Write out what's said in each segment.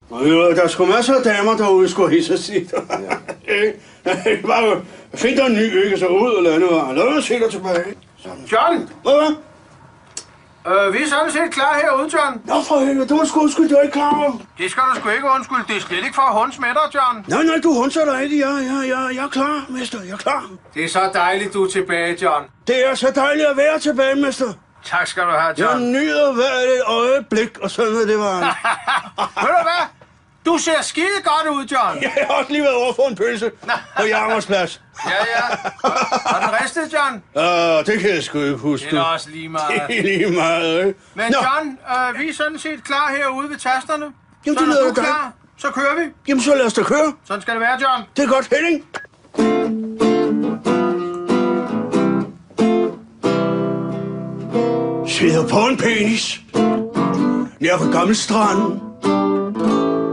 Der er sgu masser af damer derude, skulle jeg så sige. Bare find dig en ny, ikke? Så ud og landevaren. Lad mig se dig tilbage. John! Hvad? Vi er sådan set klar herude, John. Nå for helvede, du må sgu undskylde, du er ikke klar over. Det skal du sgu ikke undskylde. Det er slet ikke for at hunds med dig, John. Nej, du hundser dig ikke. Jeg er klar, mester. Jeg er klar. Det er så dejligt, du er tilbage, John. Det er så dejligt at være tilbage, mester. Tak skal du have, John. Jeg nyder hvert øjeblik, og sådan noget, det var. Ved du hvad? Du ser skide godt ud, John. Jeg har også lige været over for en pølse på Jarmersplads. Ja. Har den ristet, John? Det kan jeg sgu ikke huske. Det er også lige meget. Det er lige meget, ikke? Men John, vi er sådan set klar herude ved tasterne. Jamen, så det når lyder du er da klar, så kører vi. Jamen, så lad os da køre. Sådan skal det være, John. Det er godt, Henning. Sidder på en penis nær ved Gammel Strand.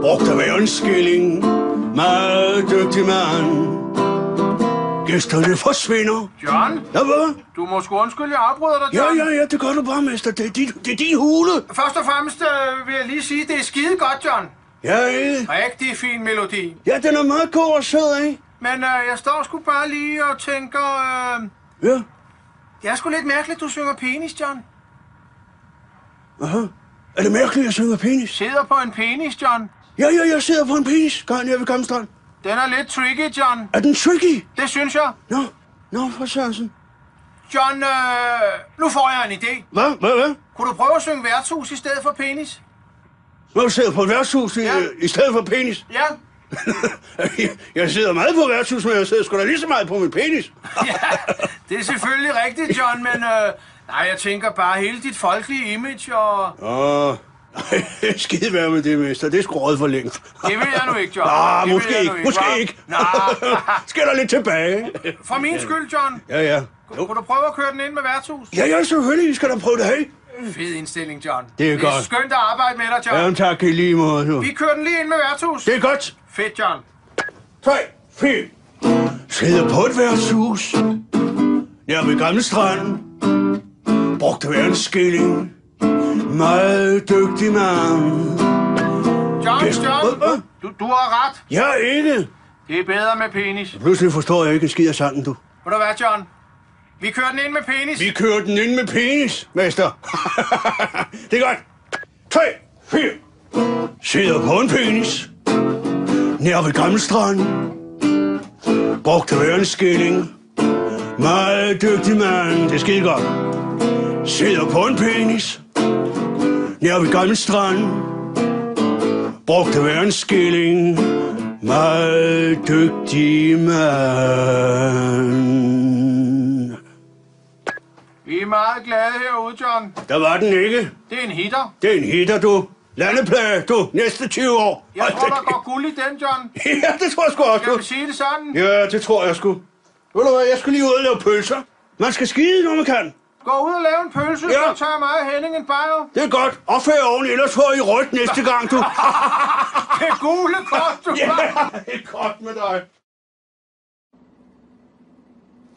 Brugt af hver en skilling. Meget dygtig mand. Gæsterne forsvinder. John? Ja, hvad? Du må sgu undskylde, jeg afbryder dig, John. Ja, det gør du bare, mester. Det er din hule. Først og fremmest vil jeg lige sige, det er skide godt, John. Ja, ikke? Rigtig fin melodi. Ja, den er meget god og sød, ikke? Men jeg står sgu bare lige og tænker... Ja. Det er sgu lidt mærkeligt, du synger penis, John. Aha. Er det mærkeligt, at jeg synger penis? Sidder på en penis, John. Ja, jeg sidder på en penis. Gør jeg ved Gammel Strand. Den er lidt tricky, John. Er den tricky? Det synes jeg. Nå, for Sørensen. John, nu får jeg en idé. Hvad? Kunne du prøve at synge værtshus i stedet for penis? Når du sidder på et værtshus i stedet for penis? Ja. Jeg sidder meget på værtshus, men jeg sidder sgu da lige så meget på min penis. Ja, det er selvfølgelig rigtigt, John, men nej, jeg tænker bare hele dit folkelige image og... Skide være med det, mester. Det er sgu råd for længst. Det vil jeg nu ikke, John. Måske ikke. Skal der lidt tilbage? For min skyld, John. Ja. Kunne du prøve at køre den ind med værtshus? Ja, selvfølgelig. Vi skal da prøve det her. Fed indstilling, John. Det er godt. Det er skønt at arbejde med dig, John. Jamen tak, i lige måde. Du. Vi kører den lige ind med værtshus. Det er godt. Fedt, John. 3, 4. Sidder på et værtshus. Jeg ved Gammel Strand. Brugte hver en skilling. Meget dygtig mand. John, du har ret. Ja, ikke. Det er bedre med penis. Pludselig forstår jeg ikke en skid af sangen, du. Ved du hvad, John? Vi kører den ind med penis. Vi kører den ind med penis, mester. Det er godt. 3, 4. Sidder på en penis. Nær ved Gammel Strand. Brugte hver en skilling. Meget dygtig mand. Det er skide godt. Sidder på en penis. Nær ved Gammel Strand. Brugte hver en skilling. Meget dygtig mand. Vi er meget glade herude, John. Der var den ikke. Det er en hitter. Det er en hitter, du. Landeplage, du. Næste 20 år. Jeg tror, der går guld i den, John. Ja, det tror jeg sgu også, Skal du. vi sige det sådan? Ja, det tror jeg sgu. Ved du hvad, jeg skal lige ud og lave pølser. Man skal skide, når man kan. Gå ud og lave en pølse, Ja. så tager mig og Henning en bajer. Det er godt. Opfør oven, ellers får I rødt næste gang, du. Det gule kort, du. Ja, det er godt med dig.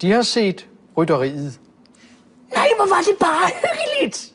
De har set Rytteriet. Nej, hvor var det bare hyggeligt.